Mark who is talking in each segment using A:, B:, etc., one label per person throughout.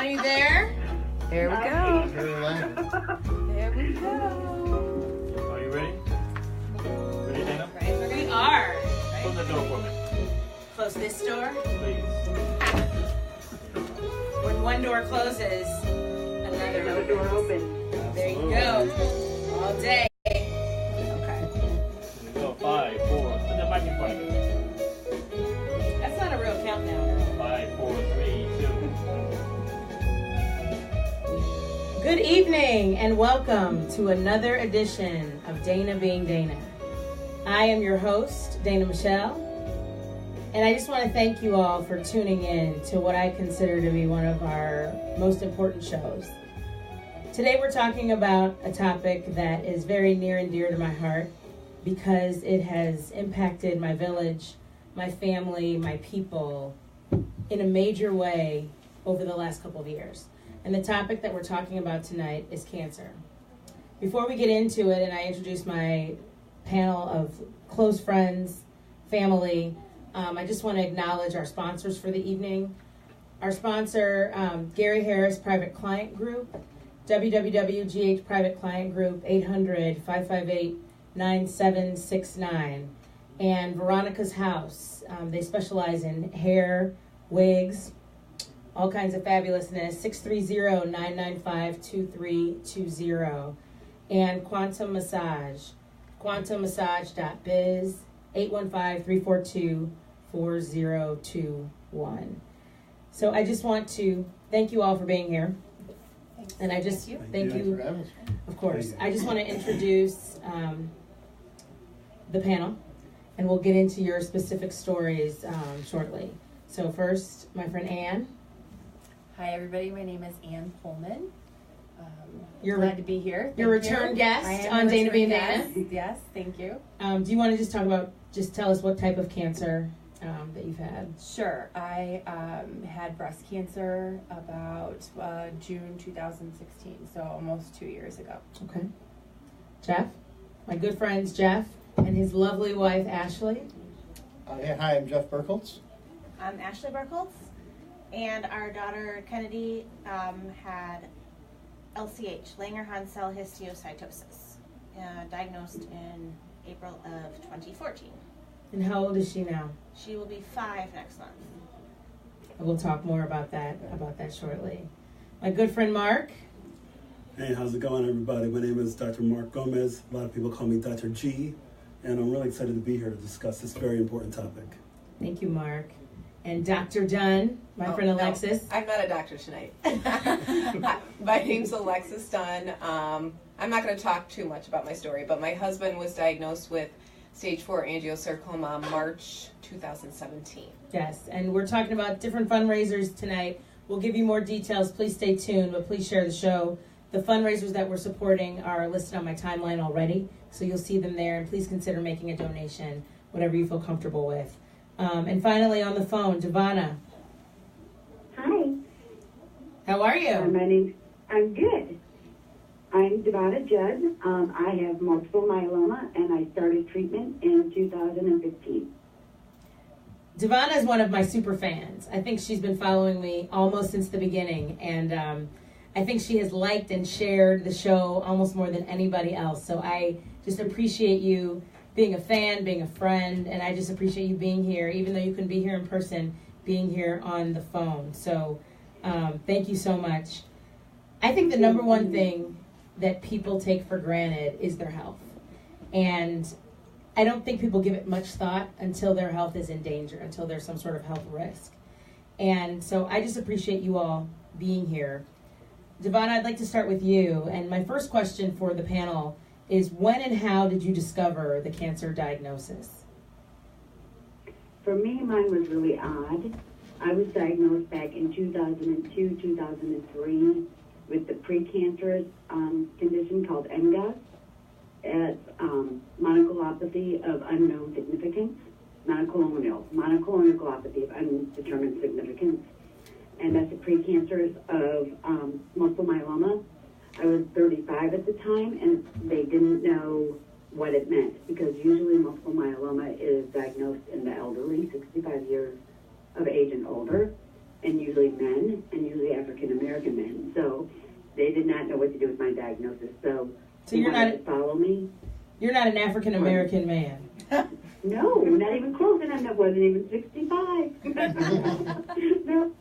A: Are you there?
B: There we go.
A: There we go.
C: Are you ready? Ready, Dana?
A: Right, we are.
C: Close the door for me,
A: Close this door.
C: please.
A: When one door closes, another
B: door open.
A: There you go. All day. Okay.
C: Here we go. 5, 4. Put the mic in front of you.
A: That's not a real countdown.
C: 5, 4, 3, 2.
A: Good evening and welcome to another edition of Dana Being Dana. I am your host, Dana Michelle, and I just want to thank you all for tuning in to what I consider to be one of our most important shows. Today we're talking about a topic that is very near and dear to my heart because it has impacted my village, my family, my people in a major way over the last couple of years. And the topic that we're talking about tonight is cancer. Before we get into it and I introduce my panel of close friends, family, I just want to acknowledge our sponsors for the evening. Our sponsor, Gary Harris Private Client Group, www.GH Private Client Group, 800-558-9769. And Veronica's House. They specialize in hair, wigs, all kinds of fabulousness, 630-995-2320. And Quantum Massage, quantummassage.biz, 815-342-4021. So I just want to thank you all for being here. And I just thank you. Of course. I just want to introduce the panel, and we'll get into your specific stories shortly. So first, my friend Ann.
B: Hi, everybody. My name is Ann Pullman.
A: You're
B: glad to be here.
A: You're a return guest on Dana Being Dana.
B: Yes, thank you.
A: Do you want to just tell us what type of cancer that you've had?
B: Sure. I had breast cancer about June 2016, so almost 2 years ago.
A: Okay. Jeff, my good friends Jeff and his lovely wife Ashley.
D: Hi, I'm Jeff Burkholz.
E: I'm Ashley Burkholz, and our daughter Kennedy had LCH, Langerhans cell histiocytosis, diagnosed in April of 2014.
A: And how old is she now?
E: She will be 5 next month.
A: We'll talk more about that shortly. My good friend Mark.
F: Hey, how's it going, everybody? My name is Dr. Mark Gomez. A lot of people call me Dr. G, and I'm really excited to be here to discuss this very important topic.
A: Thank you, Mark. And Dr. Dunn, my friend Alexis.
G: No, I'm not a doctor tonight. My name's Alexis Dunn. I'm not going to talk too much about my story, but my husband was diagnosed with stage 4 angiosarcoma March 2017.
A: Yes, and we're talking about different fundraisers tonight. We'll give you more details. Please stay tuned, but please share the show. The fundraisers that we're supporting are listed on my timeline already, so you'll see them there, and please consider making a donation, whatever you feel comfortable with. And finally on the phone, Devana.
H: Hi.
A: How are you?
H: I'm good. I'm Devana Judd. I have multiple myeloma, and I started treatment in 2015.
A: Devana is one of my super fans. I think she's been following me almost since the beginning, and I think she has liked and shared the show almost more than anybody else. So I just appreciate you being a fan, being a friend, and I just appreciate you being here, even though you couldn't be here in person, being here on the phone. So thank you so much. I think the number one thing that people take for granted is their health. And I don't think people give it much thought until their health is in danger, until there's some sort of health risk. And so I just appreciate you all being here. Devana, I'd like to start with you. And my first question for the panel is, when and how did you discover the cancer diagnosis?
H: For me, mine was really odd. I was diagnosed back in 2002, 2003 with the precancerous condition called MGUS. It's monoculopathy of unknown significance, monocolonal monoculopathy of undetermined significance. And that's a precancerous of multiple myeloma. I was 35 at the time, and they didn't know what it meant, because usually multiple myeloma is diagnosed in the elderly, 65 years of age and older. and usually men, and usually African American men. So they did not know what to do with my diagnosis. So they
A: you're
H: wanted
A: not
H: to follow me.
A: you're not an African American man.
H: No, not even close, and I wasn't even 65. No.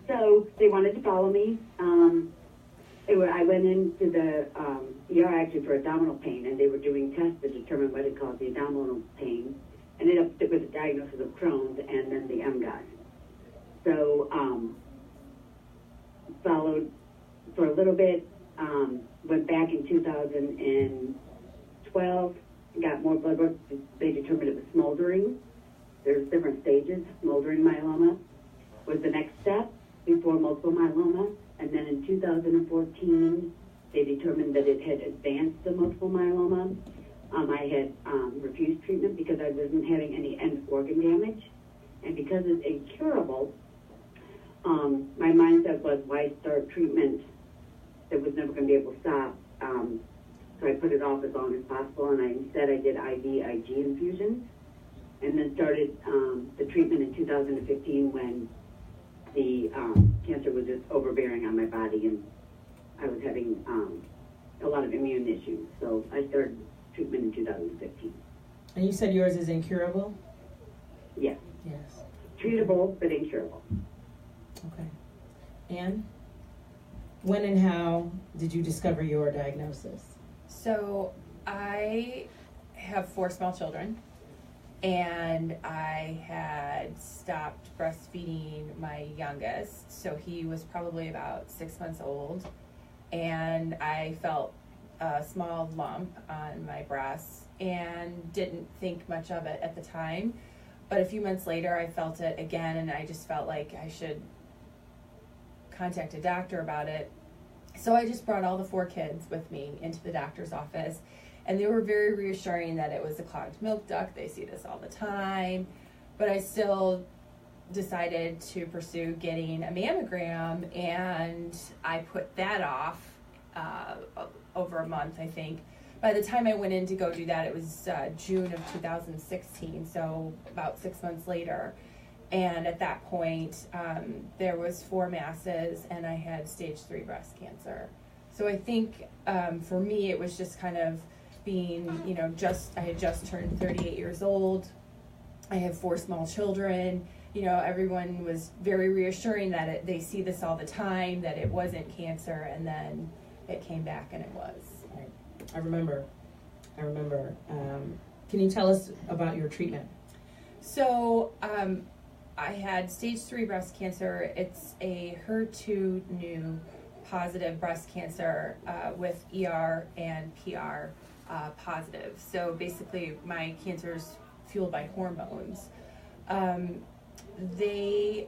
H: So they wanted to follow me. I went into the ER actually for abdominal pain, and they were doing tests to determine what it caused the abdominal pain. Ended up with a diagnosis of Crohn's and then the MGOT. So followed for a little bit, went back in 2012, got more blood work. They determined it was smoldering. There's different stages. Smoldering myeloma was the next step before multiple myeloma. And then in 2014, they determined that it had advanced to multiple myeloma. I had refused treatment because I wasn't having any end organ damage. And because it's incurable, my mindset was, why start treatment that was never going to be able to stop? So I put it off as long as possible, and instead I did IVIG infusions, and then started the treatment in 2015 when the cancer was just overbearing on my body, and I was having a lot of immune issues. So I started treatment in 2015.
A: And you said yours is incurable?
H: Yes.
A: Yes.
H: Treatable, but incurable.
A: Okay. And when and how did you discover your diagnosis?
B: So I have 4 small children, and I had stopped breastfeeding my youngest, so he was probably about 6 months old, and I felt a small lump on my breast and didn't think much of it at the time. But a few months later, I felt it again, and I just felt like I should contact a doctor about it. So I just brought all the 4 kids with me into the doctor's office, and they were very reassuring that it was a clogged milk duct. They see this all the time. But I still decided to pursue getting a mammogram, and I put that off over a month, I think. By the time I went in to go do that, it was June of 2016, so about 6 months later. And at that point, there was 4 masses, and I had stage 3 breast cancer. So I think for me, it was just kind of being, I had just turned 38 years old. I have 4 small children. Everyone was very reassuring that they see this all the time, that it wasn't cancer, and then it came back and it was.
A: Right. I remember. Can you tell us about your treatment?
B: So I had stage 3 breast cancer. It's a HER2 new positive breast cancer with ER and PR positive. So basically my cancer is fueled by hormones. They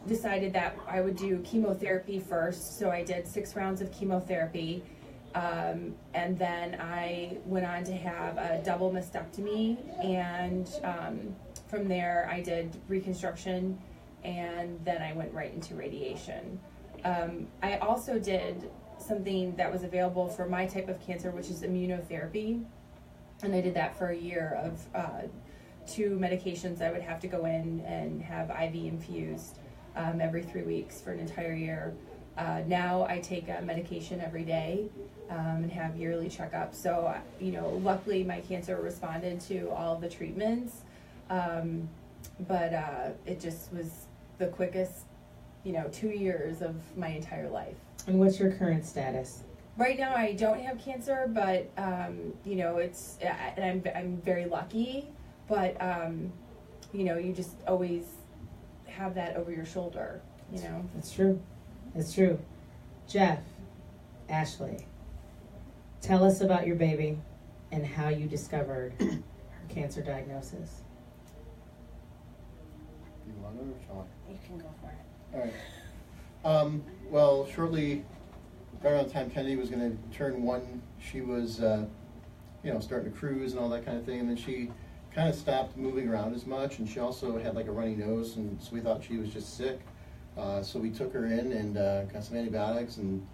B: decided that I would do chemotherapy first, so I did 6 rounds of chemotherapy, and then I went on to have a double mastectomy, and from there I did reconstruction, and then I went right into radiation. I also did something that was available for my type of cancer, which is immunotherapy, and I did that for a year of 2 medications I would have to go in and have IV infused every 3 weeks for an entire year. Now I take a medication every day and have yearly checkups. So, luckily my cancer responded to all of the treatments, but it just was the quickest, 2 years of my entire life.
A: And what's your current status?
B: Right now I don't have cancer, but, it's, and I'm very lucky, but, you just always have that over your shoulder,
A: It's true. It's true. Jeff, Ashley, tell us about your baby and how you discovered her cancer diagnosis.
D: You want to or shall I?
E: You can go for it.
D: All right. Well, shortly right around the time Kennedy was going to turn 1, she was, starting to cruise and all that kind of thing, and then she kind of stopped moving around as much, and she also had like a runny nose, and so we thought she was just sick. So we took her in and got some antibiotics, and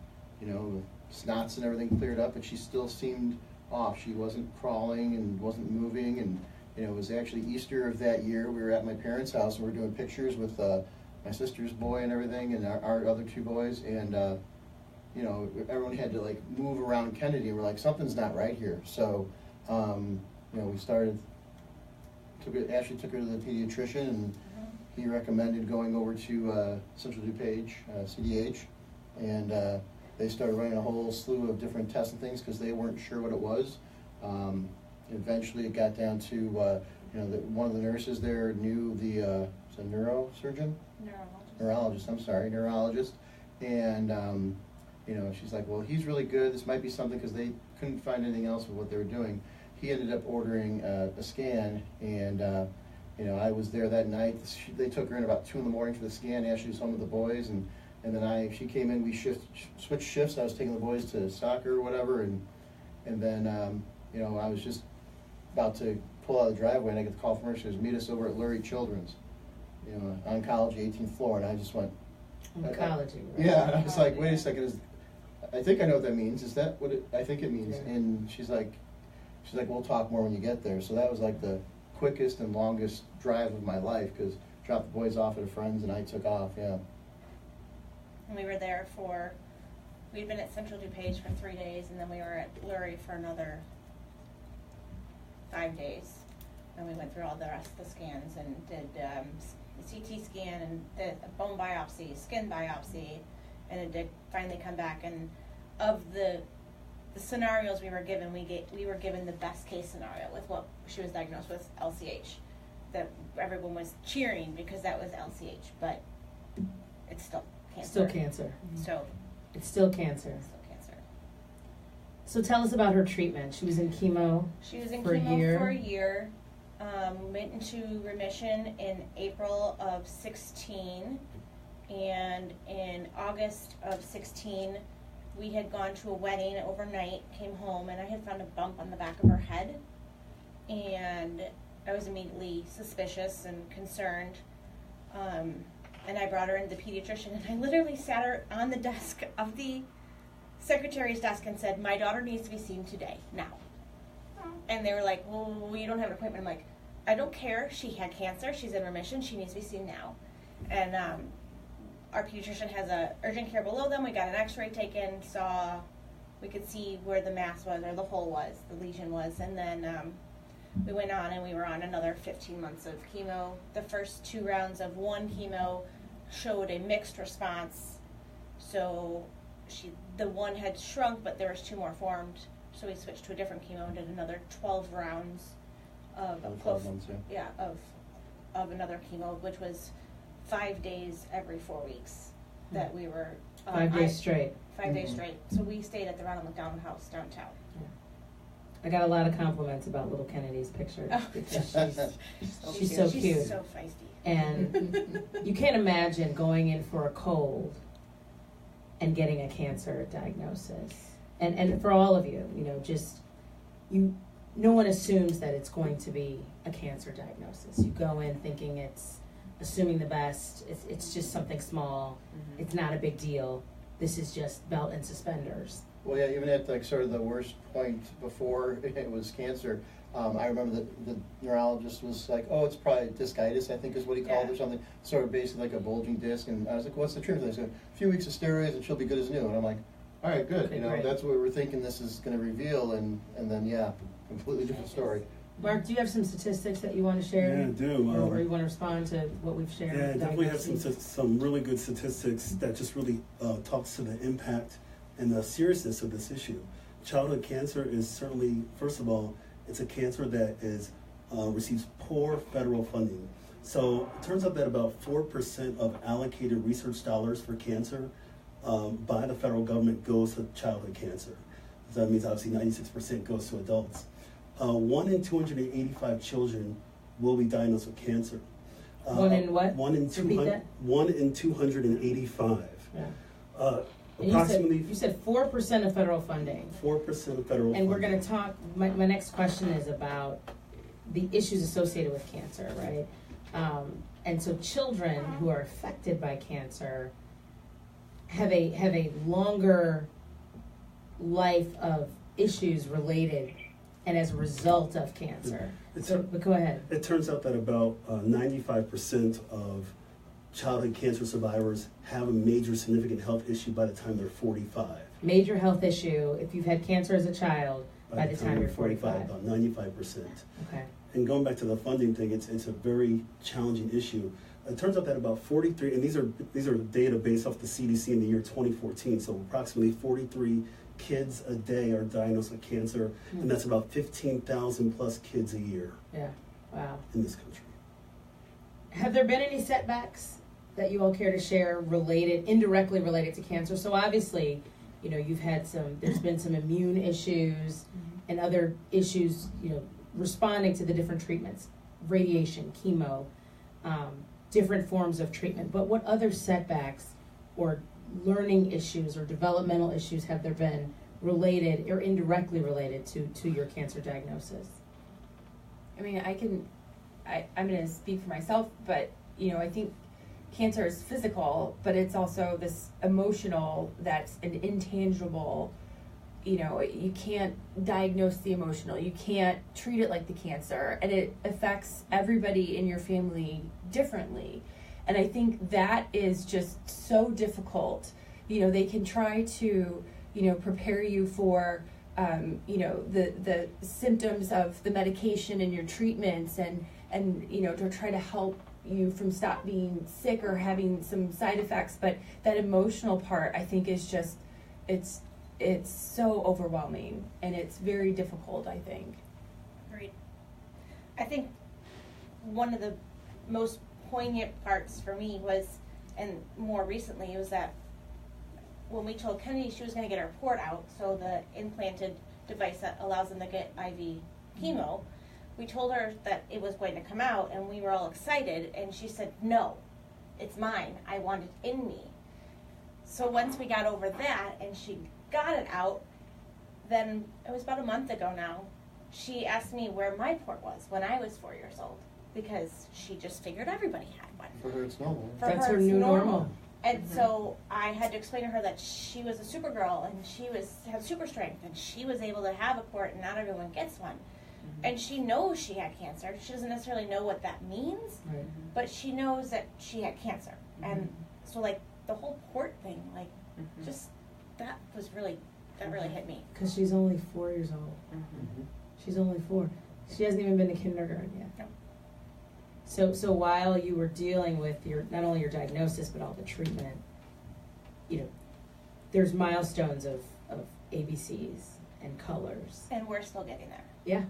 D: snots and everything cleared up, but she still seemed off. She wasn't crawling and wasn't moving, and it was actually Easter of that year. We were at my parents' house and we were doing pictures with my sister's boy and everything, and our other 2 boys, and you know, everyone had to like move around Kennedy, and we're like, something's not right here. So, you know, we started. Ashley took her to the pediatrician, and he recommended going over to Central DuPage, CDH, and they started running a whole slew of different tests and things because they weren't sure what it was. Eventually, it got down to you know, one of the nurses there knew the neurosurgeon, neurologist. I'm sorry, neurologist, and you know, she's like, well, he's really good. This might be something, because they couldn't find anything else with what they were doing. He ended up ordering a scan, and you know, I was there that night. They took her in about 2 in the morning for the scan. Ashley was home with the boys, and then she came in. We switched shifts. I was taking the boys to soccer or whatever, and then you know, I was just about to pull out of the driveway, and I get the call from her. She goes, meet us over at Lurie Children's, you know, oncology, 18th floor, and I just went.
A: Oncology, right?
D: Yeah, and I was like, wait a second. I think I know what that means. Is that what I think it means?
A: Yeah.
D: And she's like, we'll talk more when you get there. So that was like the quickest and longest drive of my life, because dropped the boys off at a friend's and I took off. Yeah.
E: And we were there we'd been at Central DuPage for 3 days, and then we were at Lurie for another 5 days. And we went through all the rest of the scans and did the CT scan and the bone biopsy, skin biopsy, and it did finally come back. And of the scenarios we were given, we were given the best case scenario with what she was diagnosed with, LCH. That everyone was cheering because that was LCH, but it's still cancer.
A: Still cancer.
E: So
A: It's still cancer.
E: it's still cancer.
A: So tell us about her treatment. She was in chemo.
E: She was in
A: For a
E: chemo
A: year.
E: for a year. Went into remission in April of 16, and in August of 16, we had gone to a wedding overnight, came home, and I had found a bump on the back of her head, and I was immediately suspicious and concerned, and I brought her into the pediatrician, and I literally sat her on the desk of the secretary's desk and said, my daughter needs to be seen today, now. And they were like, well, you don't have an appointment. I'm like, I don't care. She had cancer. She's in remission. She needs to be seen now. And our pediatrician has a urgent care below them. We got an x-ray taken, we could see where the mass was, or the hole was, the lesion was. And then we went on, and we were on another 15 months of chemo. The first 2 rounds of 1 chemo showed a mixed response. So the one had shrunk, but there was 2 more formed. So we switched to a different chemo and did another 12 rounds of
D: 12 months, yeah.
E: of another chemo, which was 5 days every 4 weeks that we were
A: 5 days straight.
E: 5 days straight. So we stayed at the Ronald McDonald House downtown.
A: I got a lot of compliments about little Kennedy's picture
E: Oh.
A: because she's so cute.
E: She's so feisty.
A: And you can't imagine going in for a cold and getting a cancer diagnosis. And for all of you, you know, no one assumes that it's going to be a cancer diagnosis. You go in thinking it's assuming the best. It's just something small. Mm-hmm. It's not a big deal. This is just belt and suspenders.
D: Well, yeah, even at like sort of the worst point before it was cancer, I remember that the neurologist was like, oh, it's probably discitis, I think is what he called it, or something, sort of basically like a bulging disc. And I was like, what's the treatment? He said, a few weeks of steroids and she'll be good as new. And I'm like, all right, good.
A: Okay,
D: you know,
A: great.
D: that's what we're thinking this is going to reveal. And then, yeah, completely different story.
A: Mark, do you have some statistics that you want to share?
F: Yeah, I do.
A: Or you want to respond to what we've shared?
F: Yeah, I
A: with
F: definitely have
A: diagnoses?
F: some really good statistics that just really talks to the impact and the seriousness of this issue. Childhood cancer is certainly, first of all, it's a cancer that receives poor federal funding. So it turns out that about 4% of allocated research dollars for cancer by the federal government goes to childhood cancer. So that means obviously 96% goes to adults. 1 in 285 children will be diagnosed with cancer.
A: 1 in what?
F: 1 in
A: Repeat that?
F: 1 in 285.
A: Yeah. And
F: Approximately
A: you said 4% of federal funding.
F: 4% of federal funding.
A: And we're going to talk, my next question is about the issues associated with cancer, right? And so children who are affected by cancer have a longer life of issues related and as a result of cancer. But go ahead.
F: It turns out that about 95% of childhood cancer survivors have a major significant health issue by the time they're 45.
A: Major health issue if you've had cancer as a child by the time you're 45.
F: About 95%.
A: Okay.
F: And going back to the funding thing, it's a very challenging issue. It turns out that about 43, and these are data based off the CDC in the year 2014, so approximately 43 kids a day are diagnosed with cancer, and that's about 15,000 plus kids a year.
A: Yeah, wow.
F: In this country.
A: Have there been any setbacks that you all care to share indirectly related to cancer? So obviously, you've had there's been some immune issues and other issues, responding to the different treatments, radiation, chemo, different forms of treatment. But what other setbacks or learning issues or developmental issues have there been related or indirectly related to your cancer diagnosis?
B: I mean, I'm going to speak for myself, but, I think cancer is physical, but it's also this emotional, that's an intangible, you can't diagnose the emotional, you can't treat it like the cancer, and it affects everybody in your family differently. And I think that is just so difficult. They can try to, prepare you for, the symptoms of the medication and your treatments and to try to help you from stop being sick or having some side effects. But that emotional part, I think, is just, it's so overwhelming and it's very difficult, I think.
E: Agreed. I think one of the most poignant parts for me was, and more recently, was that when we told Kennedy she was going to get her port out, so the implanted device that allows them to get IV chemo, we told her that it was going to come out, and we were all excited, and she said, no, it's mine. I want it in me. So once we got over that, and she got it out, then it was about a month ago now, she asked me where my port was when I was 4 years old, because she just figured everybody had one.
D: For her, it's normal.
A: That's her new normal.
E: And so I had to explain to her that she was a super girl, and she had super strength, and she was able to have a port, and not everyone gets one. And she knows she had cancer. She doesn't necessarily know what that means,
A: Right.
E: but she knows that she had cancer. And so, like, the whole port thing, like, just, that really hit me.
A: Because she's only 4 years old. She's only 4. She hasn't even been to kindergarten yet.
E: No.
A: So while you were dealing with not only your diagnosis but all the treatment, there's milestones of ABCs and colors.
E: And we're still getting there.
A: Yeah.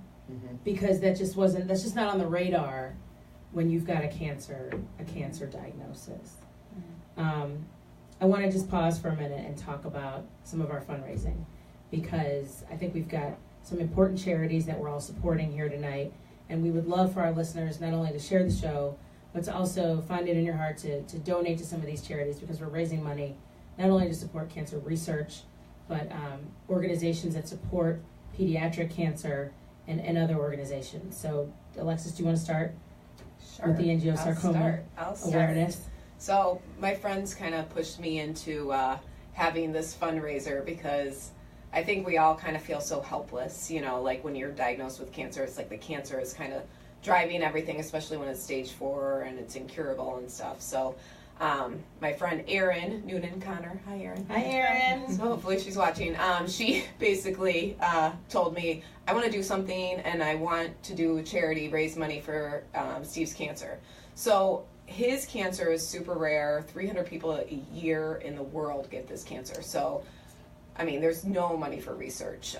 A: Because that's just not on the radar when you've got a cancer diagnosis. I want to just pause for a minute and talk about some of our fundraising, because I think we've got some important charities that we're all supporting here tonight, and we would love for our listeners not only to share the show, but to also find it in your heart to donate to some of these charities, because we're raising money not only to support cancer research, but organizations that support pediatric cancer and other organizations. So, Alexis, do you want to start with the angiosarcoma awareness?
G: So my friends kind of pushed me into having this fundraiser, because I think we all kind of feel so helpless, like when you're diagnosed with cancer, it's like the cancer is kind of driving everything, especially when it's stage 4 and it's incurable and stuff. So my friend Erin Noonan-Connor, hi Erin.
E: Hi Erin.
G: So hopefully she's watching. She basically told me, I want to do something and I want to do a charity, raise money for Steve's cancer. So his cancer is super rare. 300 people a year in the world get this cancer. So, I mean, there's no money for research.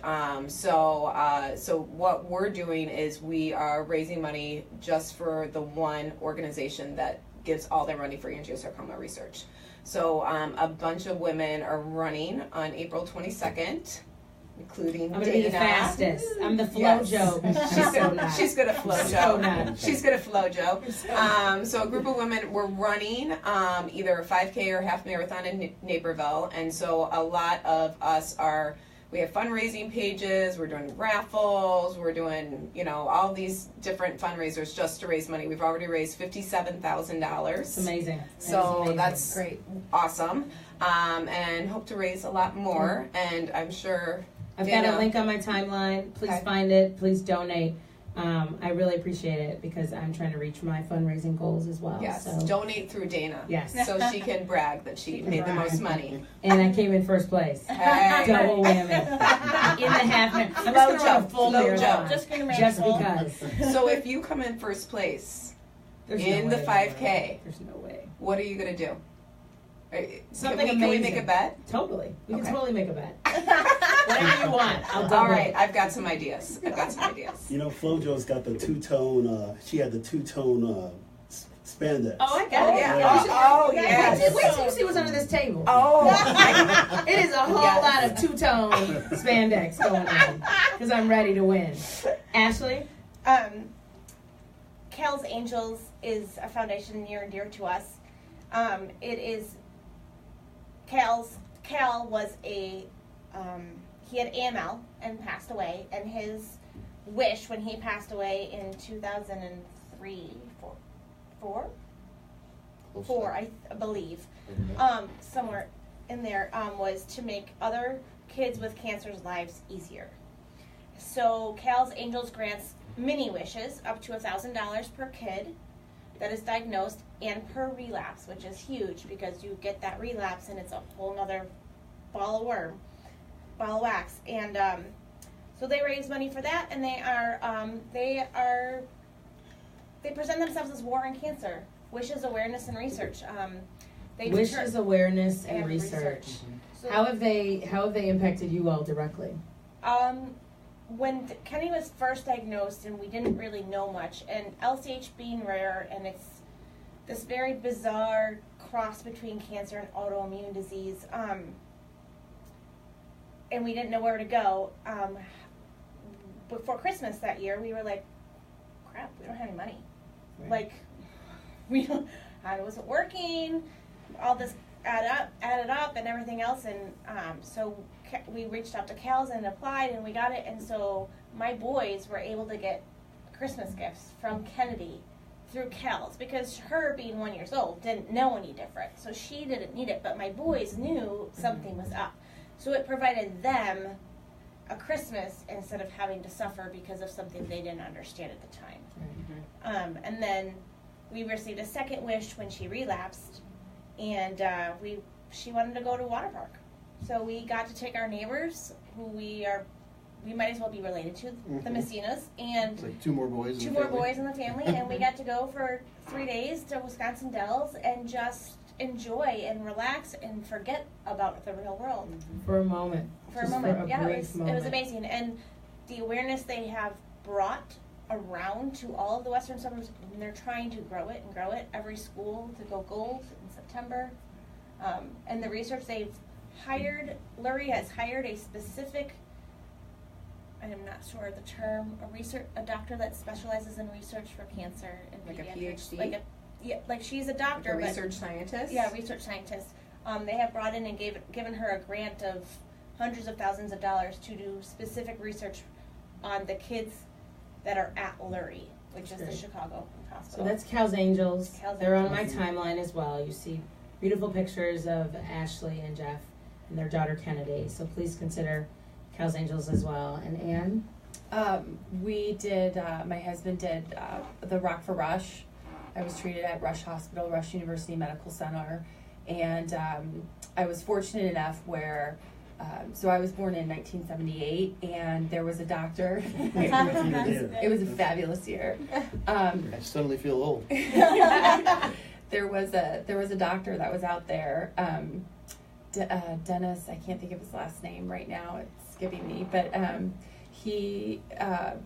G: So what we're doing is we are raising money just for the one organization that gives all their money for angiosarcoma research. So a bunch of women are running on April 22nd, including Dana.
A: I'm going to be the fastest. I'm the FloJo.
G: She's good at FloJo. She's good at FloJo. So a group of women were running either a 5K or half marathon in Naperville, and so a lot of us we have fundraising pages, we're doing raffles, we're doing, all these different fundraisers just to raise money. We've already raised $57,000.
A: It's amazing.
G: So that's great. Awesome. And hope to raise a lot more, and I'm sure
A: I've got a link on my timeline. Please find it. Please donate. I really appreciate it because I'm trying to reach my fundraising goals as well.
G: Yes,
A: So.
G: donate through Dana.
A: Yes.
G: So she can brag that she made the most money.
A: And I came in first place.
G: Hey.
A: Double whammy. In the half marathon. I'm just going to run a full marathon.
E: Just gonna make
A: Just
E: full.
A: because.
G: So if you come in first place
A: There's
G: in
A: no
G: the
A: way.
G: 5K,
A: There's no way.
G: what are you going to do?
A: Something
G: Can we
A: amazing.
G: make a bet?
A: Totally. We
G: Okay.
A: can totally make a bet. Whatever you want. I'll double
G: All right,
A: it.
G: I've got some ideas.
F: You know, FloJo's got the two-tone, she had the two-tone spandex.
A: Oh, I got it.
G: yeah. Oh, yes.
A: Wait till you see what's under this table.
G: Oh,
A: It is a whole
G: Yes.
A: lot of two-tone spandex going on because I'm ready to win. Ashley?
E: Cal's Angels is a foundation near and dear to us. It is Cal was he had AML and passed away, and his wish when he passed away in 2003, four, I believe, somewhere in there, was to make other kids with cancer's lives easier. So Cal's Angels grants mini wishes up to $1,000 per kid that is diagnosed and per relapse, which is huge because you get that relapse and it's a whole nother ball of wax. And so they raise money for that, and they present themselves as War on Cancer, Wishes, Awareness, and Research.
A: Wishes, awareness, and research.
E: So,
A: How have they impacted you all directly?
E: when Kenny was first diagnosed and we didn't really know much, and LCH being rare, and it's this very bizarre cross between cancer and autoimmune disease, and we didn't know where to go. Before Christmas that year, we were like, crap, we don't have any money.
A: Right.
E: Like, we don't, I wasn't working, all this added up and everything else, and so we reached out to Cal's and applied, and we got it, and so my boys were able to get Christmas gifts from Kennedy through Cal's, because her being 1 year old didn't know any different, so she didn't need it, but my boys knew something was up, so it provided them a Christmas instead of having to suffer because of something they didn't understand at the time.
A: Right.
E: And then we received a second wish when she relapsed, and she wanted to go to water park. So we got to take our neighbors, who we might as well be related to, the Messinas, and
D: It's like two more boys
E: two
D: in the
E: more
D: family.
E: boys in the family, and we got to go for 3 days to Wisconsin Dells and just enjoy and relax and forget about the real world.
A: For a moment.
E: For a
A: Just
E: moment,
A: For a
E: yeah,
A: brief
E: it was
A: moment.
E: amazing, and the awareness they have brought around to all of the western suburbs, and they're trying to grow it and grow it. Every school to go gold in September, and the research they've hired. Lurie has hired a specific, I am not sure the term, a doctor that specializes in research for cancer and
G: Like a
E: pediatrics.
G: PhD?
E: Like she's a doctor,
G: Like a
E: but
G: research scientist?
E: yeah, research scientist. They have brought in and given her a grant of hundreds of thousands of dollars to do specific research on the kids that are at Lurie, which is the
A: Great.
E: Chicago
A: So
E: hospital.
A: that's Cal's Angels.
E: Cal's
A: They're on
E: Angels.
A: my timeline as well. You see beautiful pictures of Ashley and Jeff and their daughter Kennedy. So please consider Cal's Angels as well. And Anne?
B: We did, my husband did the Rock for Rush. I was treated at Rush Hospital, Rush University Medical Center. And I was fortunate enough where, so I was born in 1978, and there was a doctor. It was a fabulous year.
D: I suddenly feel old.
B: There was a doctor that was out there, Dennis. I can't think of his last name right now. It's skipping me, but he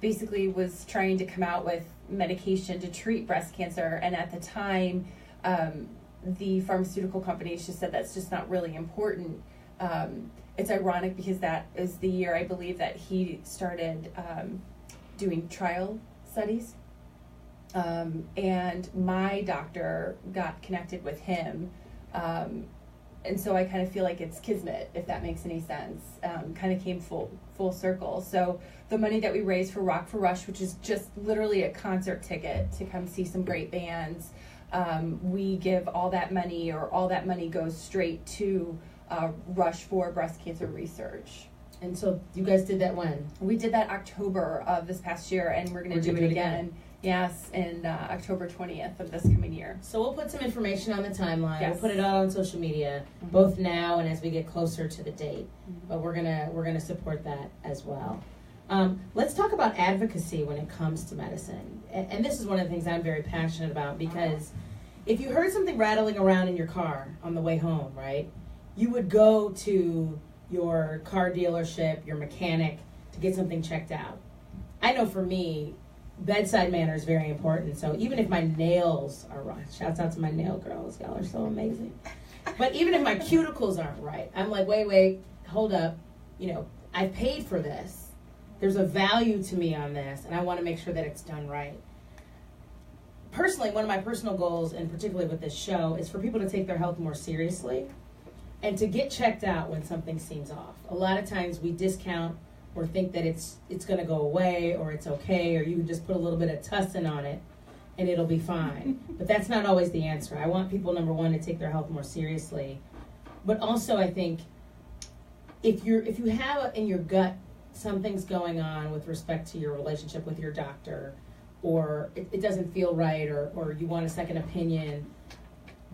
B: basically was trying to come out with medication to treat breast cancer, and at the time, the pharmaceutical companies just said that's just not really important. It's ironic because that is the year I believe that he started doing trial studies. And my doctor got connected with him. And so I kind of feel like it's kismet, if that makes any sense. Kind of came full circle. So the money that we raised for Rock for Rush, which is just literally a concert ticket to come see some great bands, we give all that money, or all that money goes straight to Rush for breast cancer research.
A: And so you guys did that when?
B: We did that October of this past year, and we're going to do it again. Yes, in October 20th of this coming year.
A: So we'll put some information on the timeline.
B: Yes.
A: We'll put it out on social media, both now and as we get closer to the date. But we're gonna support that as well. Let's talk about advocacy when it comes to medicine. And this is one of the things I'm very passionate about, because if you heard something rattling around in your car on the way home, right, you would go to your car dealership, your mechanic, to get something checked out. I know for me, bedside manner is very important. So even if my nails are wrong, shouts out to my nail girls, y'all are so amazing. But even if my cuticles aren't right, I'm like, wait, hold up. You know, I paid for this. There's a value to me on this, and I want to make sure that it's done right. Personally, one of my personal goals, and particularly with this show, is for people to take their health more seriously and to get checked out when something seems off. A lot of times we discount or think that it's going to go away, or it's okay, or you can just put a little bit of tussin on it and it'll be fine. But that's not always the answer. I want people, number one, to take their health more seriously. But also, I think if you have in your gut something's going on with respect to your relationship with your doctor, or it doesn't feel right, or you want a second opinion,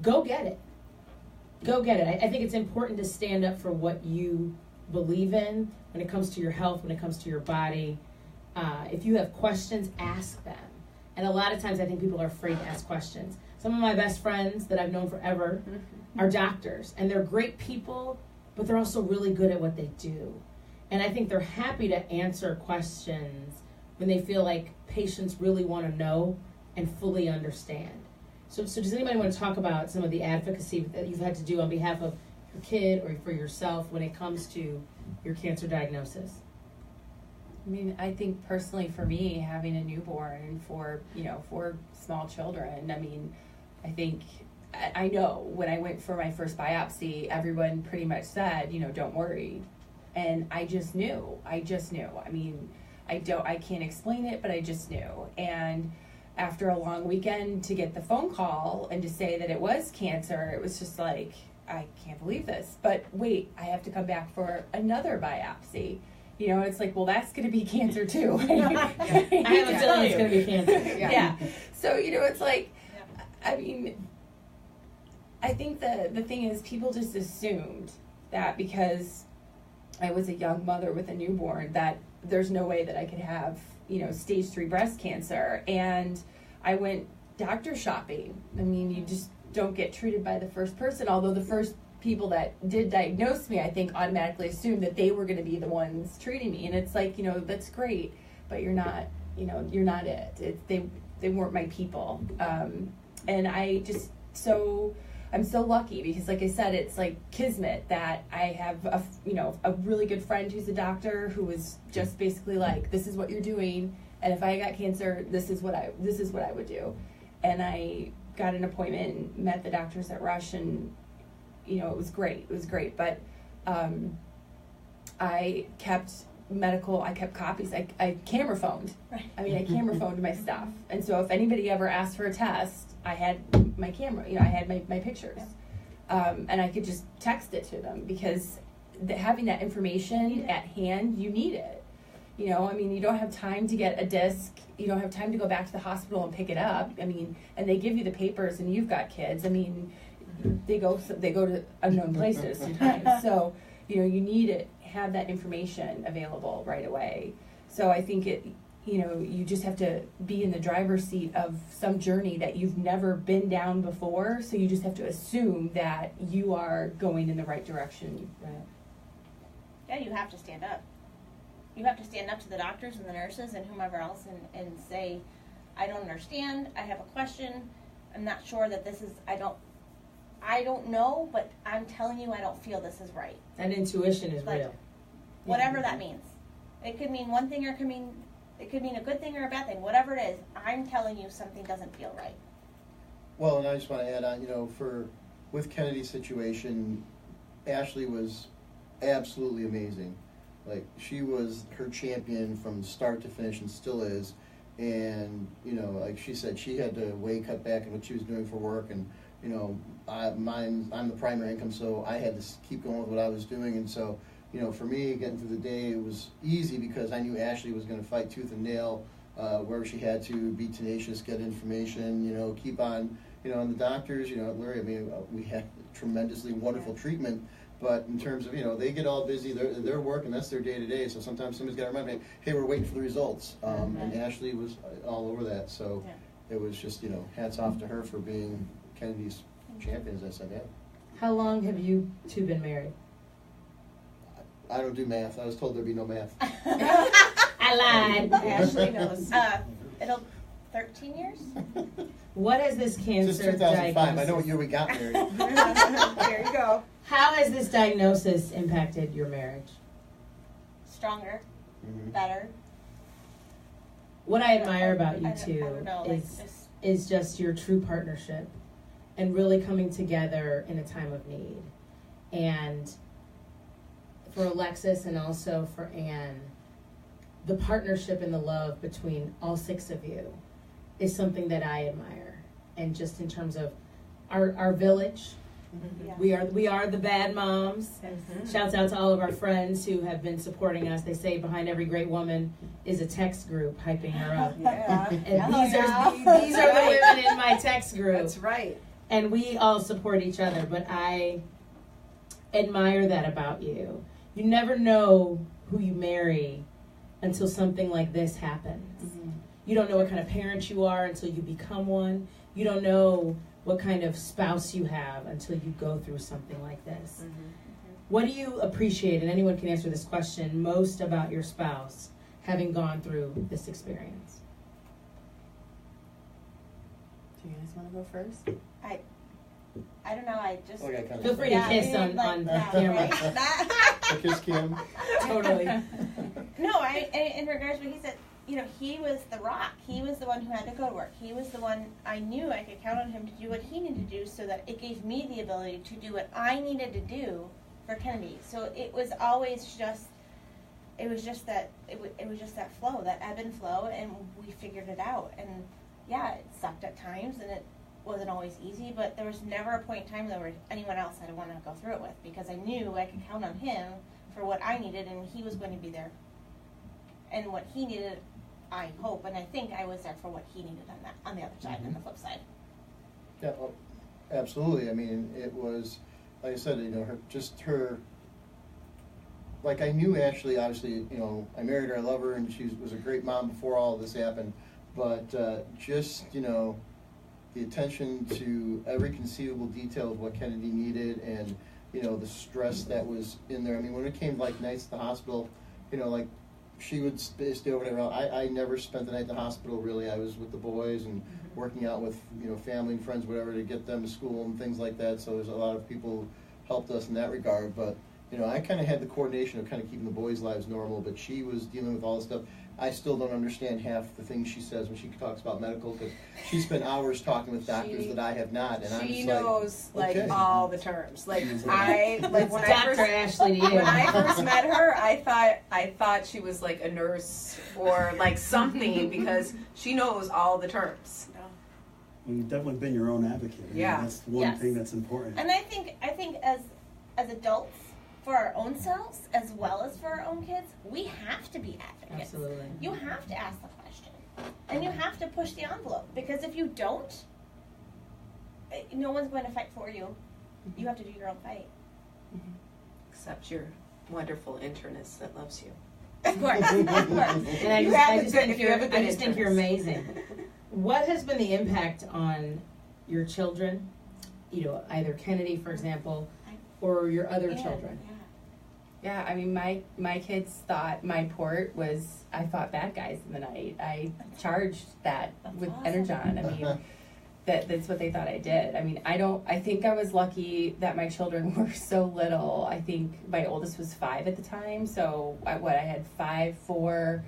A: go get it. Go get it. I think it's important to stand up for what you believe in when it comes to your health, when it comes to your body. If you have questions, ask them. And a lot of times I think people are afraid to ask questions. Some of my best friends that I've known forever are doctors, and they're great people, but they're also really good at what they do. And I think they're happy to answer questions when they feel like patients really want to know and fully understand. So does anybody want to talk about some of the advocacy that you've had to do on behalf of your kid or for yourself when it comes to your cancer diagnosis?
B: I mean, I think personally for me, having a newborn and for small children, I mean, I know when I went for my first biopsy, everyone pretty much said, don't worry. And I just knew. I mean, I can't explain it, but I just knew. And after a long weekend to get the phone call and to say that it was cancer, it was just like, I can't believe this. But wait, I have to come back for another biopsy. It's like, well, that's going to be cancer too. I have a feeling it's going to be cancer. Yeah. So, it's like, I mean, I think the thing is people just assumed that because I was a young mother with a newborn that there's no way that I could have, stage 3 breast cancer. And I went doctor shopping. I mean, you just don't get treated by the first person, although the first people that did diagnose me, I think, automatically assumed that they were going to be the ones treating me. And it's like, that's great, but you're not, you're not it. They weren't my people. And I'm so lucky because, like I said, it's like kismet that I have a really good friend who's a doctor who was just basically like, this is what you're doing, and if I got cancer, this is what I would do. And I got an appointment and met the doctors at Rush, and it was great. But I kept copies. I camera phoned. Right. I mean, I camera phoned my stuff, and so if anybody ever asked for a test, I had my camera. I had my pictures, and I could just text it to them because having that information at hand, you need it. I mean, you don't have time to get a disc. You don't have time to go back to the hospital and pick it up. I mean, and they give you the papers, and you've got kids. I mean, they go to unknown places sometimes. So, you need to have that information available right away. So I think you just have to be in the driver's seat of some journey that you've never been down before. So you just have to assume that you are going in the right direction. Right.
E: Yeah, you have to stand up. You have to stand up to the doctors and the nurses and whomever else and say, I don't understand, I have a question, I'm not sure that this is, I don't know, but I'm telling you I don't feel this is right.
A: And intuition is
E: like,
A: real.
E: Whatever that means. It could mean one thing or it could mean a good thing or a bad thing. Whatever it is, I'm telling you something doesn't feel right.
D: Well, and I just want to add on, with Kennedy's situation, Ashley was absolutely amazing. Like, she was her champion from start to finish and still is. And, like she said, she had to way cut back on what she was doing for work. And, I'm the primary income, so I had to keep going with what I was doing. And so, you know, for me, getting through the day, it was easy because I knew Ashley was going to fight tooth and nail where she had to be tenacious, get information, you know, keep on, you know, and the doctors, you know, Larry, I mean, we had tremendously wonderful treatment, but in terms of, you know, they get all busy, they're working, that's their day-to-day, so sometimes somebody's got to remind me, hey, we're waiting for the results, and Ashley was all over that, so it was just, you know, hats off to her for being Kennedy's champion, as I said, yeah.
A: How long have you two been married?
D: I don't do math. I was told there'd be no math.
A: I lied.
E: Ashley knows. It'll 13 years.
A: What has this cancer
D: Since 2005.
A: diagnosis?
D: I know what year we got married.
E: There you go.
A: How has this diagnosis impacted your marriage?
E: Stronger,
D: Mhm.
E: better.
A: What I admire about you
E: I don't know, like
A: is just your true partnership and really coming together in a time of need. And for Alexis and also for Anne, the partnership and the love between all six of you is something that I admire. And just in terms of our village,
E: Yeah.
A: we are the bad moms. Shouts out to all of our friends who have been supporting us. They say behind every great woman is a text group hyping her up.
G: Yeah.
A: And these are the women in my text group.
G: That's right.
A: And we all support each other, but I admire that about you. You never know who you marry until something like this happens.
G: Mm-hmm.
A: You don't know what kind of parent you are until you become one. You don't know what kind of spouse you have until you go through something like this. What do you appreciate, and anyone can answer this question, most about your spouse having gone through this experience?
B: Do you guys want to go first?
E: I don't know. I just
D: Okay, kind of
A: Feel free to kiss on camera.
D: A kiss cam.
A: Totally.
E: No, in regards to what he said, you know, he was the rock. He was the one who had to go to work. He was the one I knew I could count on him to do what he needed to do, so that it gave me the ability to do what I needed to do for Kennedy. So it was always just, it was just that flow, that ebb and flow, and we figured it out. And yeah, it sucked at times, and it wasn't always easy, but there was never a point in time where anyone else I'd want to go through it with, because I knew I could count on him for what I needed, and he was going to be there. And what he needed, I hope, and I think I was there for what he needed on the other side, and the flip side.
D: Yeah, well, absolutely. I mean, it was, like I said, you know, her, like I knew Ashley, obviously, you know, I married her, I love her, and she was a great mom before all of this happened, but just, you know, the attention to every conceivable detail of what Kennedy needed, and, you know, the stress that was in there. I mean, when it came, like, nights at the hospital, you know, like, she would stay over there. I never spent the night at the hospital, really. I was with the boys and working out with, you know, family and friends, whatever, to get them to school and things like that. So there's a lot of people who helped us in that regard. But, you know, I kind of had the coordination of kind of keeping the boys' lives normal, but she was dealing with all this stuff. I still don't understand half the things she says when she talks about medical, because she spent hours talking with doctors that I have not, and I'm
G: She
D: just
G: knows
D: like, okay.
G: all the terms. Like when
A: Dr. Ashley to you.
G: when I first met her, I thought she was like a nurse or like something, because she knows all the terms.
F: Well, you've definitely been your own advocate. I mean,
G: Yeah.
F: that's one thing that's important.
E: And I think as adults, for our own selves as well as for our own kids, we have to be advocates.
A: Absolutely.
E: You have to ask the question, and you have to push the envelope, because if you don't, no one's going to fight for you. You have to do your own fight.
G: Except your wonderful internist that loves you.
E: Of course, of course.
A: And I
G: You
A: just,
G: have
A: I
G: a
A: just
G: good-
A: think
G: if you
A: you're,
G: have a good
A: I just think you're
G: interest.
A: amazing. What has been the impact on your children? You know, either Kennedy, for example, or your other children.
B: Yeah, I mean, my kids thought my port was, I fought bad guys in the night. I charged that with
E: awesome.
B: Energon. I mean, that's what they thought I did. I mean, I think I was lucky that my children were so little. I think my oldest was 5 at the time. So I had 5, 4,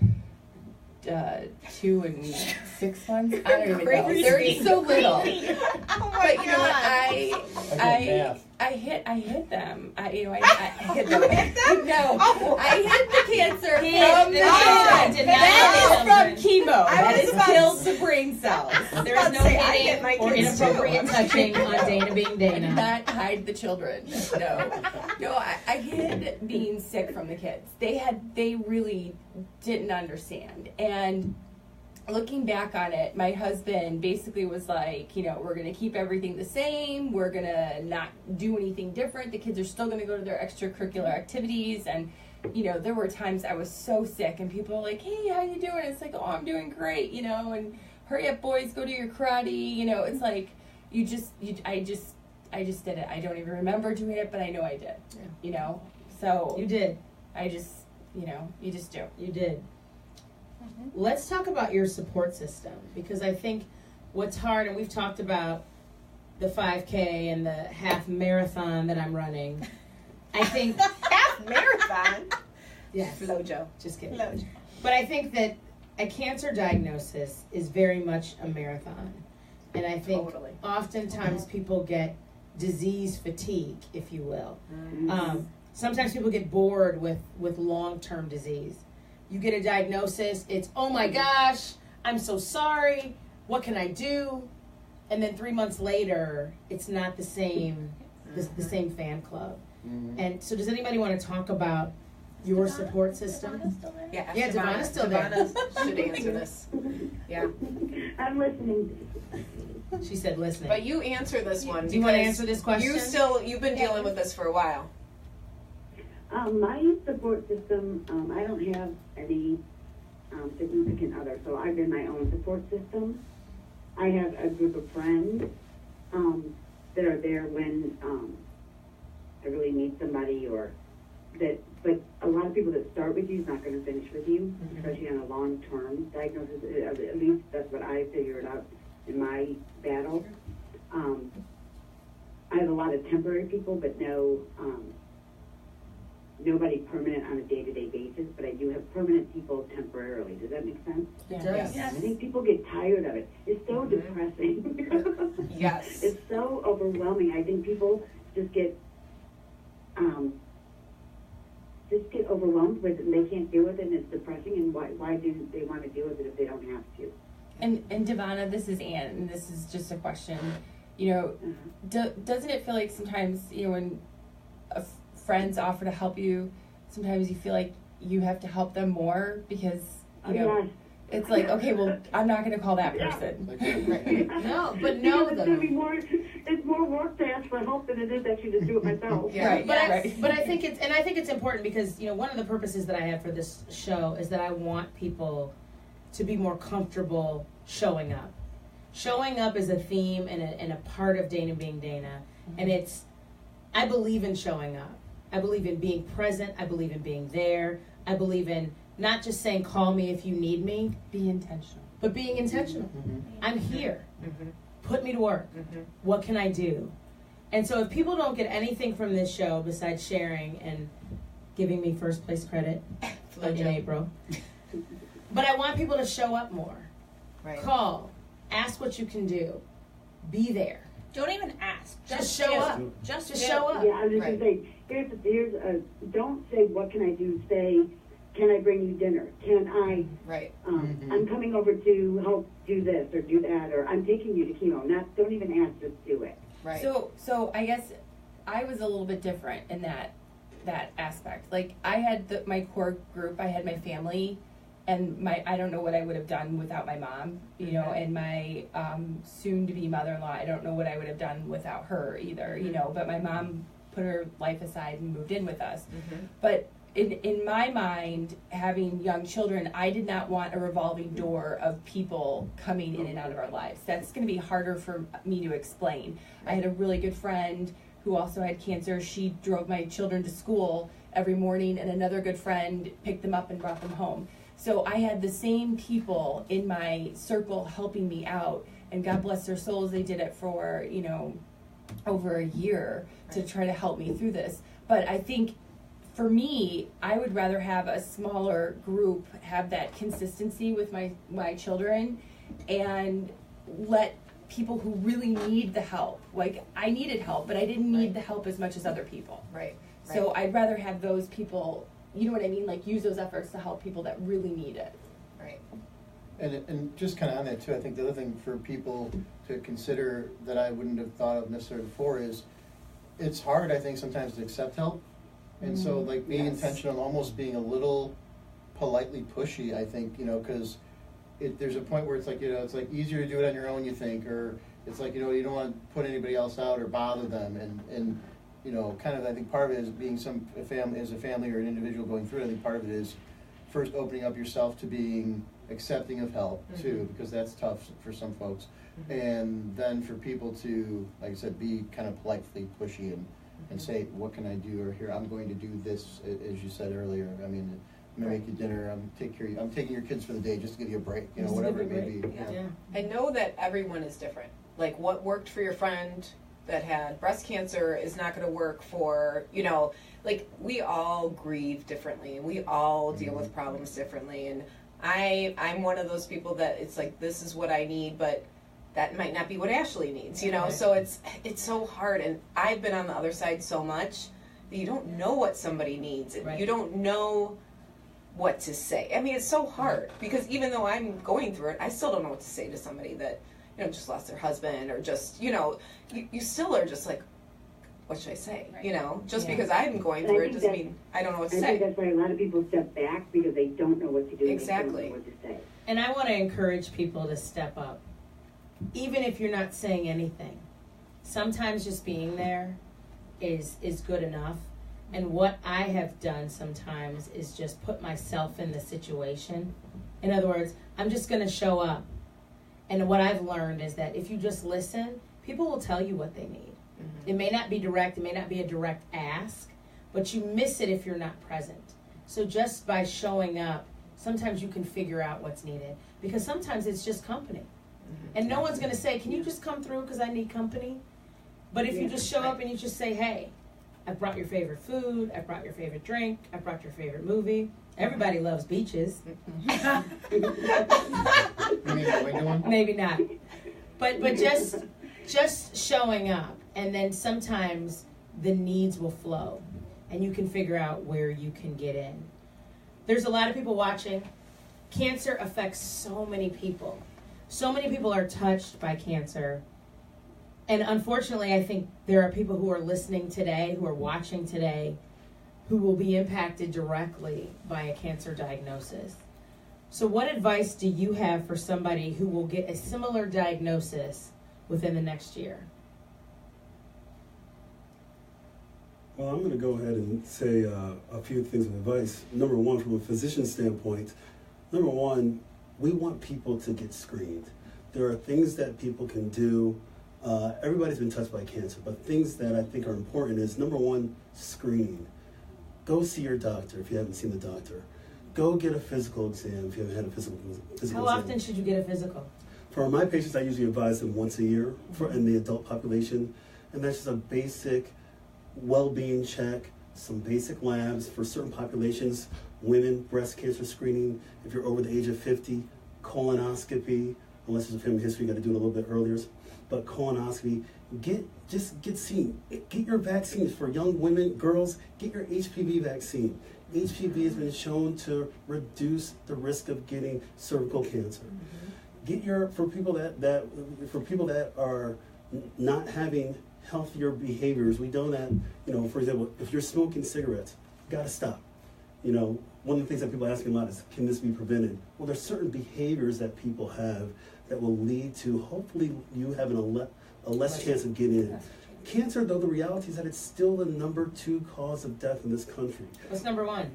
B: 2 and 6 months. I don't even know. They're so little.
E: Oh my
B: But you know what?
D: I got math.
B: I hid them. I hid them. No, I hid the cancer from the children. That is from chemo. That is killed the brain cells.
A: There is no hitting or inappropriate touching on Dana being Dana.
B: Not hide the children. No. I hid being sick from the kids. They really didn't understand. And looking back on it, my husband basically was like, we're going to keep everything the same. We're going to not do anything different. The kids are still going to go to their extracurricular activities. And, there were times I was so sick and people are like, hey, how you doing? It's like, oh, I'm doing great, and hurry up, boys, go to your karate. It's like, I just did it. I don't even remember doing it, but I know I did, So.
A: You did.
B: I just, you just do.
A: You did. Let's talk about your support system, because I think what's hard, and we've talked about the 5K and the half marathon that I'm running. I think
G: half marathon.
A: Yes,
G: Flojo.
A: Just kidding.
G: Flojo.
A: But I think that a cancer diagnosis is very much a marathon, and I think oftentimes people get disease fatigue, if you will. Sometimes people get bored with long-term disease. You get a diagnosis, it's, oh my gosh, I'm so sorry, what can I do? And then 3 months later, it's not the same, the same fan club. And so does anybody want to talk about your support system?
G: Yeah,
A: Devonna's still there.
G: Devonna should answer this. Yeah.
H: I'm listening.
A: She said listening.
G: But you answer this one.
A: Do you want to answer this question?
G: You've been dealing with this for a while.
H: My support system, I don't have any significant other, so I've been my own support system. I have a group of friends that are there when I really need somebody, or that. But a lot of people that start with you is not going to finish with you, especially on a long-term diagnosis. At least that's what I figured out in my battle. I have a lot of temporary people, but nobody permanent on a day-to-day basis, but I do have permanent people temporarily. Does that make sense?
A: It does.
H: Yes. I think people get tired of it. It's so depressing.
G: Yes.
H: It's so overwhelming. I think people just get overwhelmed with it, and they can't deal with it, and it's depressing, and why do they want to deal with it if they don't have to?
B: And Devonna, this is Ann, and this is just a question. Doesn't it feel like sometimes, when friends offer to help you, sometimes you feel like you have to help them more because, it's like, okay, well, I'm not going to call that person.
A: No, but
H: it's more work to ask for help than it is actually to do it myself.
A: Right. But I think it's important because, one of the purposes that I have for this show is that I want people to be more comfortable showing up. Showing up is a theme and a part of Dana being Dana. And I believe in showing up. I believe in being present. I believe in being there. I believe in not just saying, call me if you need me.
B: Be intentional.
A: But being intentional. I'm here. Put me to work. What can I do? And so if people don't get anything from this show besides sharing and giving me first place credit in April, but I want people to show up more.
G: Right.
A: Call. Ask what you can do. Be there.
E: Don't even ask.
A: Just show up. Just show up.
H: Yeah, I was just going to say, don't say, what can I do? Say, can I bring you dinner? Can I, I'm coming over to help do this or do that, or I'm taking you to chemo. Don't even ask, just do it.
G: Right.
B: So I guess I was a little bit different in that aspect. Like, I had my core group, I had my family, and I don't know what I would have done without my mom, and my soon-to-be mother-in-law, I don't know what I would have done without her either, but my mom put her life aside and moved in with us. But in my mind, having young children, I did not want a revolving door of people coming in and out of our lives. That's going to be harder for me to explain. I had a really good friend who also had cancer. She drove my children to school every morning, and another good friend picked them up and brought them home. So I had the same people in my circle helping me out, and God bless their souls, they did it for, over a year to try to help me through this. But I think for me, I would rather have a smaller group have that consistency with my children and let people who really need the help. Like, I needed help, but I didn't need
G: Right.
B: the help as much as other people.
G: Right.
B: So I'd rather have those people, you know what I mean, like use those efforts to help people that really need it.
G: Right.
D: And just kind of on that too, I think the other thing for people to consider that I wouldn't have thought of necessarily before is, it's hard, I think, sometimes to accept help. And so like being
G: Yes.
D: intentional, almost being a little politely pushy, I think, because there's a point where it's like, it's like easier to do it on your own, you think, or it's like, you don't want to put anybody else out or bother them. And kind of, I think part of it is being a family or an individual going through it. I think part of it is first opening up yourself to being accepting of help too, because that's tough for some folks. And then for people to, like I said, be kind of politely pushy and say, what can I do? Or here, I'm going to do this, as you said earlier. I mean, I'm going to make you dinner, I'm taking your kids for the day just to give you a break,
A: Just to
D: whatever
A: give
D: it
A: you a
D: may be.
A: break.
D: Yeah.
A: Yeah.
G: And know that everyone is different. Like what worked for your friend that had breast cancer is not going to work for, like we all grieve differently. We all deal with problems differently. And I'm one of those people that it's like, this is what I need, but that might not be what Ashley needs,
A: Right.
G: So it's so hard. And I've been on the other side so much that you don't know what somebody needs. And
A: Right.
G: you don't know what to say. I mean, it's so hard because even though I'm going through it, I still don't know what to say to somebody that, just lost their husband or just, you still are just like, what should I say?
B: Right.
G: Just
A: Yeah.
G: because I'm going
H: And I
G: through it
H: think
G: doesn't
H: that-
G: mean I don't know what to
H: I think
G: say.
H: that's why a lot of people step back because they don't know what to do.
G: Exactly.
H: They don't know what to say.
A: And I want to encourage people to step up. Even if you're not saying anything, sometimes just being there is good enough. And what I have done sometimes is just put myself in the situation. In other words, I'm just going to show up. And what I've learned is that if you just listen, people will tell you what they need. It may not be direct, it may not be a direct ask, but you miss it if you're not present. So just by showing up, sometimes you can figure out what's needed. Because sometimes it's just company. And no one's going to say, can you just come through because I need company? But if you just show up and you just say, hey, I brought your favorite food, I brought your favorite drink, I brought your favorite movie. Everybody loves beaches.
D: You mean the window one?
A: Maybe not. But just showing up, and then sometimes the needs will flow and you can figure out where you can get in. There's a lot of people watching. Cancer affects so many people. So many people are touched by cancer. And unfortunately, I think there are people who are listening today, who are watching today, who will be impacted directly by a cancer diagnosis. So what advice do you have for somebody who will get a similar diagnosis within the next year?
F: Well, I'm going to go ahead and say a few things of advice. Number one, from a physician standpoint, we want people to get screened. There are things that people can do. Everybody's been touched by cancer, but things that I think are important is, number one, screening. Go see your doctor if you haven't seen the doctor. Go get a physical exam if you haven't had a physical exam.
A: How often should you get a physical?
F: For my patients, I usually advise them once a year in the adult population, and that's just a basic well-being check, some basic labs for certain populations, women, breast cancer screening, if you're over the age of 50, colonoscopy, unless there's a family history, you got to do it a little bit earlier, but colonoscopy, get seen. Get your vaccines for young women, girls, get your HPV vaccine. HPV has been shown to reduce the risk of getting cervical cancer. Get for people that are not having healthier behaviors. We know that, for example, if you're smoking cigarettes, you gotta stop. One of the things that people ask me a lot is, can this be prevented? Well, there's certain behaviors that people have that will lead to, hopefully, you having a less chance of getting it. Cancer, though, the reality is that it's still the number 2 cause of death in this country.
A: What's number 1?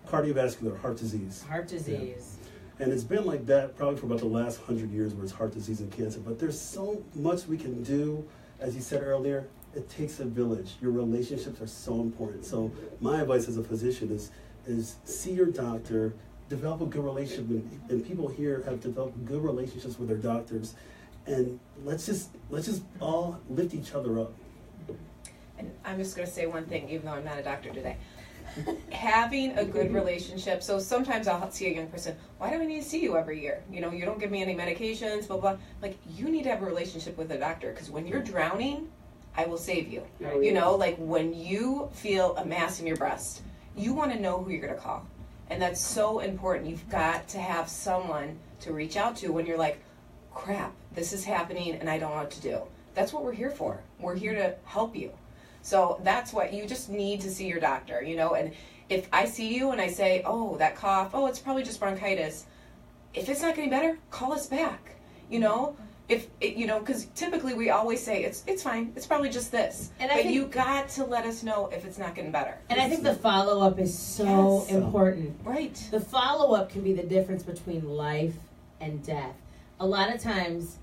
F: Cardiovascular, heart disease.
A: Heart disease.
F: Yeah. And it's been like that probably for about the last 100 years, where it's heart disease and cancer. But there's so much we can do. As you said earlier, it takes a village. Your relationships are so important. So my advice as a physician is see your doctor, develop a good relationship, and people here have developed good relationships with their doctors, and let's just all lift each other up.
G: And I'm just going to say one thing, even though I'm not a doctor today. having a good relationship. So sometimes I'll see a young person, why do I need to see you every year? You know, you don't give me any medications, blah, blah. Like, you need to have a relationship with a doctor, because when you're drowning, I will save you. You know, like when you feel a mass in your breast, you want to know who you're going to call. And that's so important. You've got to have someone to reach out to when you're like, crap, this is happening and I don't know what to do. That's what we're here for. We're here to help you. So that's what you just need to see your doctor, you know. And if I see you and I say, oh, that cough, oh, it's probably just bronchitis. If it's not getting better, call us back, you know. If it, you know, because typically we always say it's fine, it's probably just this. But you got to let us know if it's not getting better.
A: And I think the follow-up is so important.
G: Right.
A: The follow-up can be the difference between life and death. A lot of times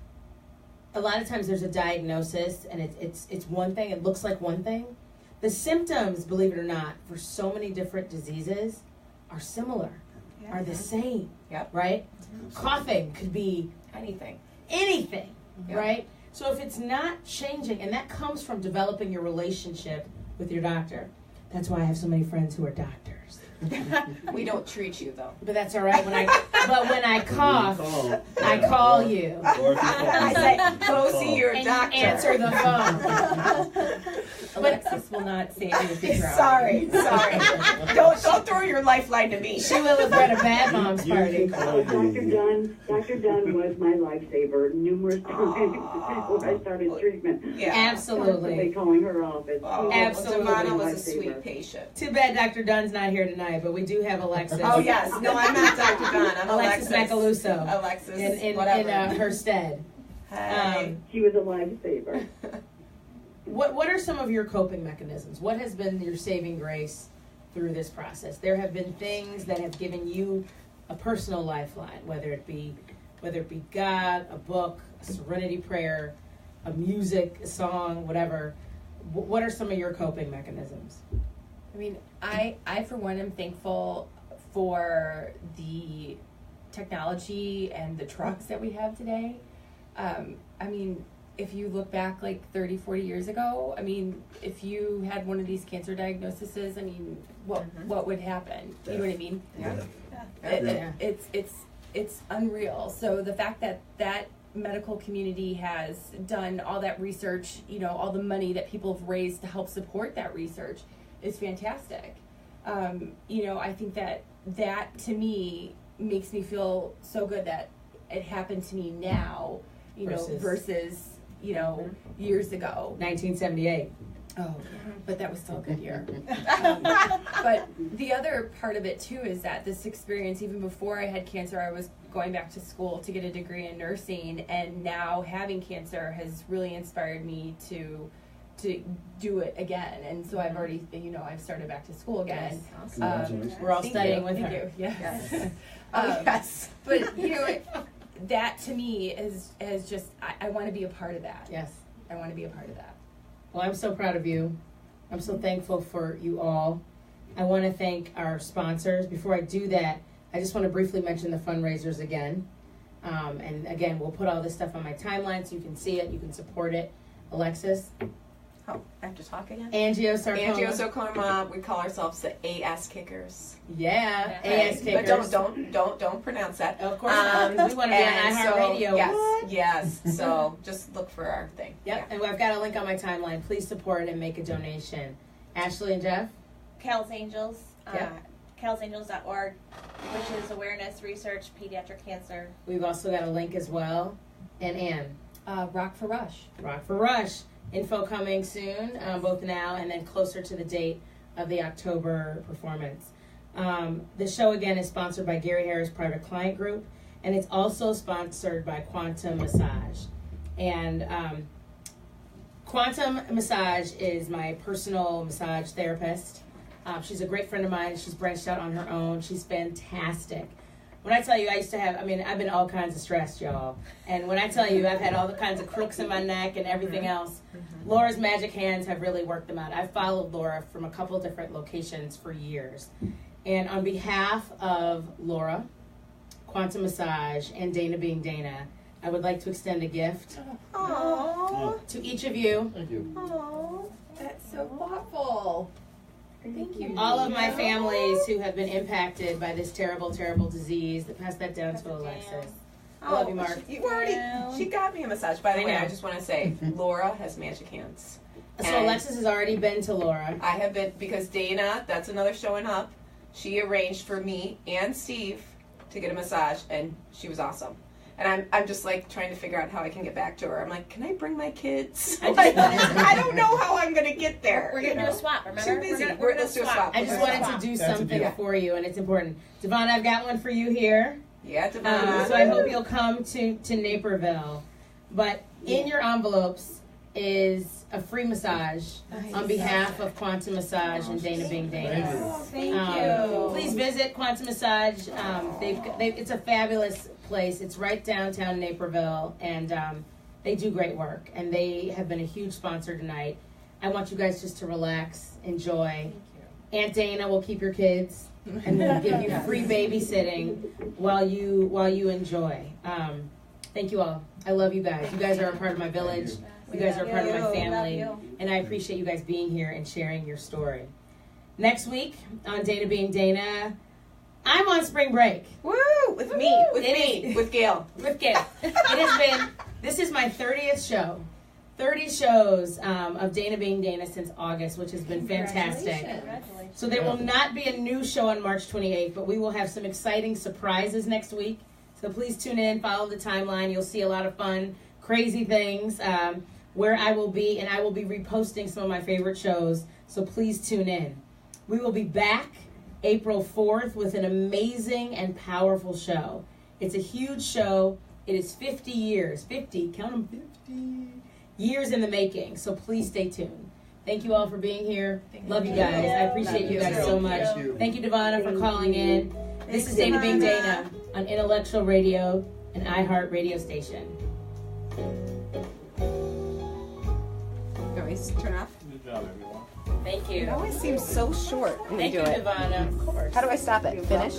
A: there's a diagnosis and it's one thing, it looks like one thing. The symptoms, believe it or not, for so many different diseases are similar, are the same, right? Coughing could be anything, right? So if it's not changing, and that comes from developing your relationship with your doctor. That's why I have so many friends who are doctors.
G: We don't treat you though.
A: But that's all right. When I cough, I call you.
G: I say, go see your doctor.
A: Answer the phone.
B: Alexis will not save you if you're
G: Sorry. Don't throw your lifeline to me.
A: She will have been a bad mom's party.
H: Dr. Dunn was my lifesaver numerous times before I started treatment.
G: Yeah,
A: absolutely.
H: Constantly calling her office.
A: Absolutely.
G: Devonna was a sweet patient.
A: Too bad Dr. Dunn's not here tonight, but we do have Alexis.
G: Oh yes, no, I'm not Dr. Dunn. I'm
A: Alexis Macaluso.
G: Alexis,
A: in her stead.
G: Hey.
H: She was a lifesaver.
A: What are some of your coping mechanisms? What has been your saving grace through this process? There have been things that have given you a personal lifeline, whether it be God, a book, a serenity prayer, a music, a song, whatever. What are some of your coping mechanisms?
B: I mean, I for one am thankful for the technology and the trucks that we have today. I mean, if you look back like 30, 40 years ago, I mean, if you had one of these cancer diagnoses, I mean, what would happen? You know what I mean?
G: Yeah.
B: It's unreal. So the fact that medical community has done all that research, you know, all the money that people have raised to help support that research is fantastic. You know, I think that to me makes me feel so good that it happened to me now, you know, versus, you know, years ago.
A: 1978.
B: Oh, but that was still a good year. But the other part of it too is that this experience, even before I had cancer, I was going back to school to get a degree in nursing, and now having cancer has really inspired me to do it again. And so I've already, you know, I've started back to school again.
A: Yes. We're all studying with her.
B: You. Yes.
G: Yes.
B: But you know, that to me is just I want to be a part of that.
A: Yes.
B: I want to be a part of that.
A: Well, I'm so proud of you. I'm so thankful for you all. I want to thank our sponsors. Before I do that, I just want to briefly mention the fundraisers again. And again, we'll put all this stuff on my timeline so you can see it, you can support it. Alexis?
G: Oh, I have to talk again?
A: Angiosarcoma.
G: Angiosarcoma, we call ourselves the AS kickers.
A: Yeah, AS kickers.
G: But don't pronounce that.
A: Of course not, because we want to be on iHeartRadio.
G: Yes. So just look for our thing.
A: Yep, and I've got a link on my timeline. Please support and make a donation. Ashley and Jeff?
E: Cal's Angels,
A: Yep.
E: calsangels.org, which is awareness, research, pediatric cancer.
A: We've also got a link as well. And Ann?
B: Rock for Rush.
A: Rock for Rush. Info coming soon, both now and then closer to the date of the October performance. The show, again, is sponsored by Gary Harris Private Client Group, and it's also sponsored by Quantum Massage. And Quantum Massage is my personal massage therapist. She's a great friend of mine. She's branched out on her own. She's fantastic. When I tell you, I've been all kinds of stressed, y'all. And when I tell you, I've had all the kinds of crooks in my neck and everything else. Laura's magic hands have really worked them out. I've followed Laura from a couple different locations for years. And on behalf of Laura, Quantum Massage, and Dana Being Dana, I would like to extend a gift
G: Aww.
A: to each of you.
D: Thank you.
G: Aww.
B: That's so thoughtful. Thank you.
A: all of my families who have been impacted by this terrible, terrible disease. Pass that down to Alexis. I love you, Mark.
G: You already, she got me a massage. By the
A: I
G: way,
A: know.
G: I just want to say, Laura has magic hands.
A: So
G: And
A: Alexis has already been to Laura.
G: I have been, because Dana, that's another showing up, she arranged for me and Steve to get a massage, and she was awesome. And I'm just like trying to figure out how I can get back to her. I'm like, can I bring my kids? I don't know how I'm going to get there.
E: We're gonna do a swap, remember?
G: Too busy.
E: We're gonna
G: Let's do a swap.
A: I just
G: We're gonna
A: wanted
G: swap.
A: to do
D: That's a
A: something
D: deal.
A: for you, and it's important. Devon, I've got one for you here.
G: Yeah, Devon.
A: So I hope you'll come to Naperville. But in your envelopes is a free massage on behalf of Quantum Massage and Dana Being Dana.
B: Thank you.
A: Please visit Quantum Massage. It's a fabulous place. It's right downtown Naperville, and they do great work. And they have been a huge sponsor tonight. I want you guys just to relax, enjoy. Aunt Dana will keep your kids and will give you free babysitting while you enjoy. Thank you all. I love you guys. You guys are a part of my village. You guys are a part of my family. And I appreciate you guys being here and sharing your story. Next week on Dana Being Dana, I'm on spring break.
G: Woo! With me. With Gail.
A: With Gail. This is my 30th show. 30 shows of Dana Being Dana since August, which has been fantastic.
E: Congratulations.
A: So there will not be a new show on March 28th, but we will have some exciting surprises next week. So please tune in, follow the timeline. You'll see a lot of fun, crazy things where I will be, and I will be reposting some of my favorite shows. So please tune in. We will be back April 4th with an amazing and powerful show. It's a huge show. It is 50 years, 50, count them, 50 years in the making. So please stay tuned. Thank you all for being here. Love you guys. I appreciate you guys so much.
D: Thank you.
A: Thank you, Devonna, for calling in. This is Dana Being Dana on Intellectual Radio, an iHeart radio station.
G: Can we turn off?
C: Good job, everyone.
A: Thank you.
G: It always seems so short when
A: Thank
G: we
A: you,
G: do it.
A: Devonna. Of course.
G: How do I stop it? Finish?